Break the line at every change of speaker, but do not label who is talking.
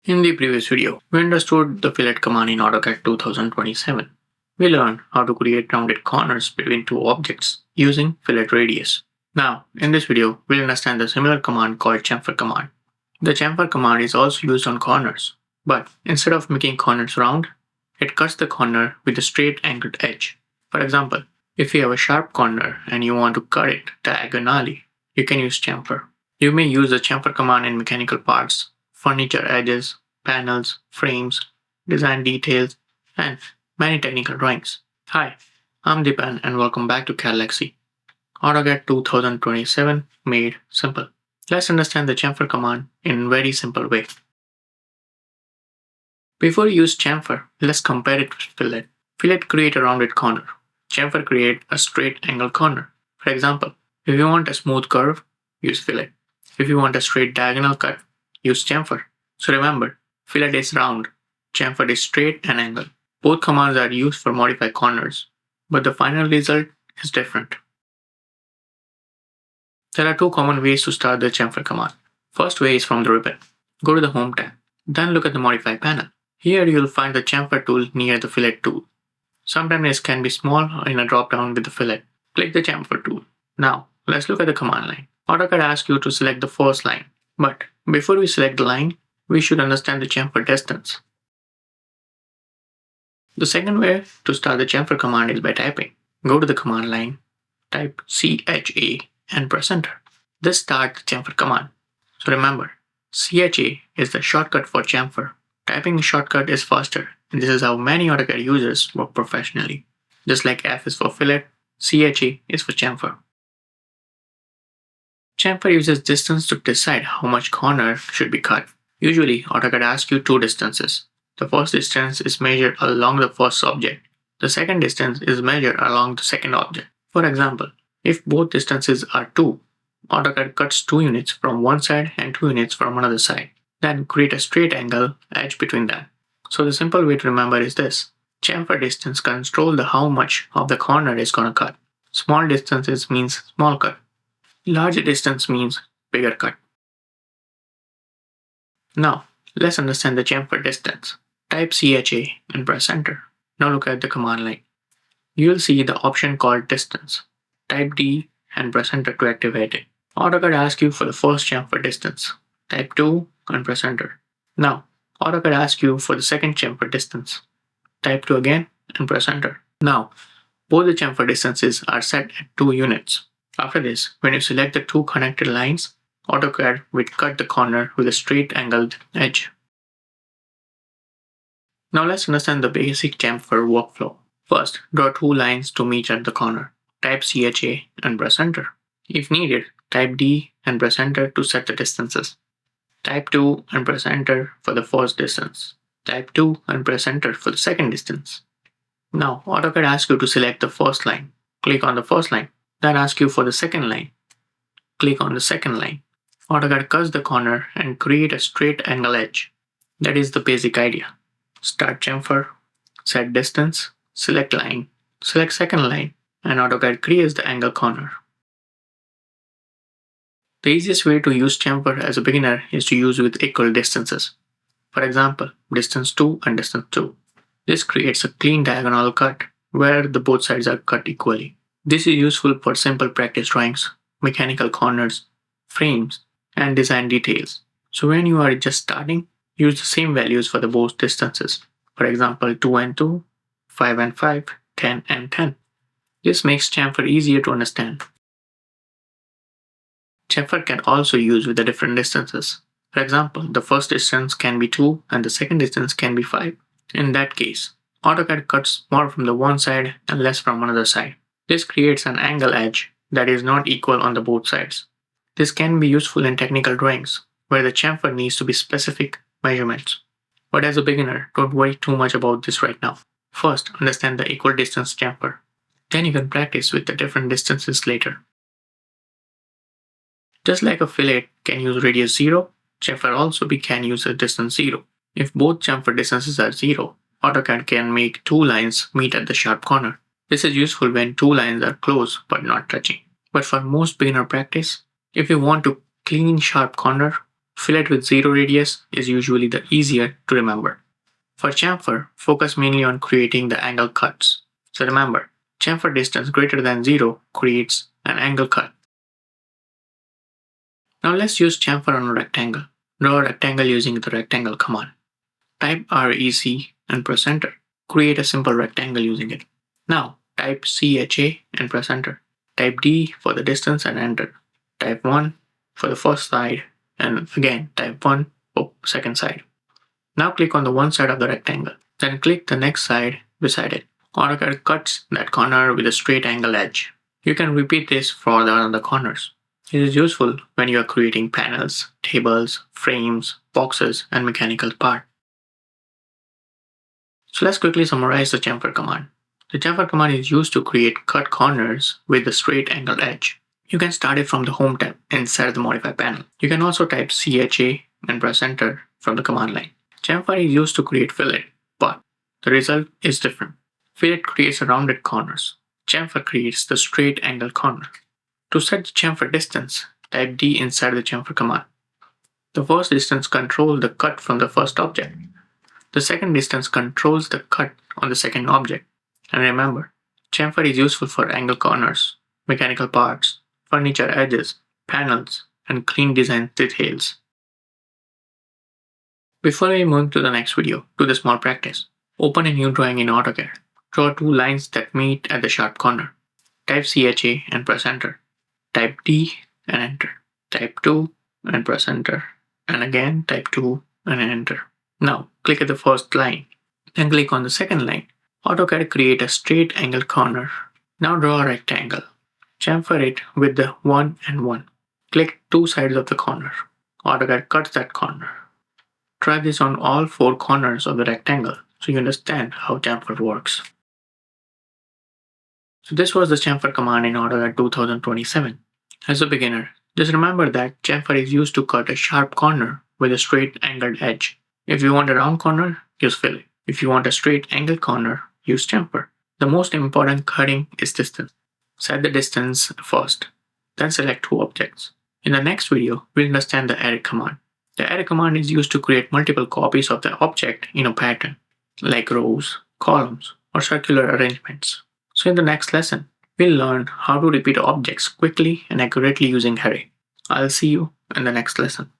In the previous video, we understood the fillet command in AutoCAD 2027. We learned how to create rounded corners between two objects using fillet radius. Now, in this video, we'll understand the similar command called Chamfer command. The Chamfer command is also used on corners, but instead of making corners round, it cuts the corner with a straight angled edge. For example, if you have a sharp corner and you want to cut it diagonally, you can use chamfer. You may use the chamfer command in mechanical parts, furniture edges, panels, frames, design details, and many technical drawings. Hi, I'm Dipan and welcome back to Cadelyx. AutoCAD 2027 made simple. Let's understand the chamfer command in a very simple way. Before you use chamfer, let's compare it with fillet. Fillet create a rounded corner. Chamfer create a straight angle corner. For example, if you want a smooth curve, use fillet. If you want a straight diagonal cut, use chamfer. So remember, fillet is round, chamfer is straight and angle. Both commands are used for modify corners, but the final result is different. There are two common ways to start the chamfer command. First way is from the ribbon. Go to the Home tab. Then look at the Modify panel. Here you'll find the chamfer tool near the fillet tool. Sometimes it can be small in a drop-down with the fillet. Click the chamfer tool. Now, let's look at the command line. AutoCAD asks you to select the first line. But before we select the line, we should understand the chamfer distance. The second way to start the chamfer command is by typing. Go to the command line, type CHA and press enter. This starts the chamfer command. So remember, CHA is the shortcut for chamfer. Typing the shortcut is faster, and this is how many AutoCAD users work professionally. Just like F is for fillet, CHA is for chamfer. Chamfer uses distance to decide how much corner should be cut. Usually, AutoCAD asks you two distances. The first distance is measured along the first object. The second distance is measured along the second object. For example, if both distances are 2, AutoCAD cuts 2 units from one side and 2 units from another side. Then create a straight angle edge between them. So the simple way to remember is this. Chamfer distance controls how much of the corner is going to cut. Small distances means small cut. Larger distance means bigger cut. Now, let's understand the chamfer distance. Type CHA and press enter. Now look at the command line. You'll see the option called distance. Type D and press enter to activate it. AutoCAD asks you for the first chamfer distance. Type 2 and press enter. Now, AutoCAD asks you for the second chamfer distance. Type 2 again and press enter. Now, both the chamfer distances are set at 2 units. After this, when you select the two connected lines, AutoCAD will cut the corner with a straight angled edge. Now let's understand the basic chamfer workflow. First, draw 2 lines to meet at the corner. Type CHA and press enter. If needed, type D and press enter to set the distances. Type 2 and press enter for the first distance. Type 2 and press enter for the second distance. Now, AutoCAD asks you to select the first line. Click on the first line. Then asks you for the second line. Click on the second line. AutoCAD cuts the corner and create a straight angle edge. That is the basic idea. Start chamfer, set distance, select line, select second line, and AutoCAD creates the angle corner. The easiest way to use chamfer as a beginner is to use with equal distances. For example, distance 2 and distance 2. This creates a clean diagonal cut where the both sides are cut equally. This is useful for simple practice drawings, mechanical corners, frames, and design details. So when you are just starting, use the same values for the both distances. For example, 2 and 2, 5 and 5, 10 and 10. This makes chamfer easier to understand. Chamfer can also use with the different distances. For example, the first distance can be 2 and the second distance can be 5. In that case, AutoCAD cuts more from the one side and less from another side. This creates an angle edge that is not equal on the both sides. This can be useful in technical drawings, where the chamfer needs to be specific measurements. But as a beginner, don't worry too much about this right now. First, understand the equal distance chamfer. Then you can practice with the different distances later. Just like a fillet can use radius 0, chamfer also can use a distance 0. If both chamfer distances are 0, AutoCAD can make 2 lines meet at the sharp corner. This is useful when 2 lines are close but not touching. But for most beginner practice, if you want to clean sharp corner, Fillet with 0 radius is usually the easier to remember. For chamfer, focus mainly on creating the angle cuts. So remember, chamfer distance greater than 0 creates an angle cut. Now let's use chamfer on a rectangle. Draw a rectangle using the rectangle command. Type REC and press enter. Create a simple rectangle using it. Now type CHA and press enter. Type D for the distance and enter. Type 1 for the first side and again type 1 for second side. Now click on the one side of the rectangle. Then click the next side beside it. AutoCAD cuts that corner with a straight angle edge. You can repeat this for the other corners. It is useful when you are creating panels, tables, frames, boxes, and mechanical parts. So let's quickly summarize the chamfer command. The chamfer command is used to create cut corners with a straight angled edge. You can start it from the Home tab inside the Modify panel. You can also type CHA and press enter from the command line. Chamfer is used to create fillet, but the result is different. Fillet creates rounded corners. Chamfer creates the straight angled corner. To set the chamfer distance, type D inside the chamfer command. The first distance controls the cut from the first object. The second distance controls the cut on the second object. And remember, chamfer is useful for angle corners, mechanical parts, furniture edges, panels, and clean design details. Before we move to the next video, do the small practice. Open a new drawing in AutoCAD. Draw two lines that meet at the sharp corner. Type CHA and press enter. Type D and enter. Type 2 and press enter. And again type 2 and enter. Now click at the first line. Then click on the second line. AutoCAD create a straight angle corner. Now draw a rectangle. Chamfer it with the 1 and 1. Click two sides of the corner. AutoCAD cuts that corner. Try this on all four corners of the rectangle so you understand how chamfer works. So this was the chamfer command in AutoCAD 2027. As a beginner, just remember that chamfer is used to cut a sharp corner with a straight angled edge. If you want a round corner, use fillet. If you want a straight angled corner, use chamfer. The most important cutting is distance. Set the distance first, then select two objects. In the next video, we'll understand the array command. The array command is used to create multiple copies of the object in a pattern, like rows, columns, or circular arrangements. So in the next lesson, we'll learn how to repeat objects quickly and accurately using array. I'll see you in the next lesson.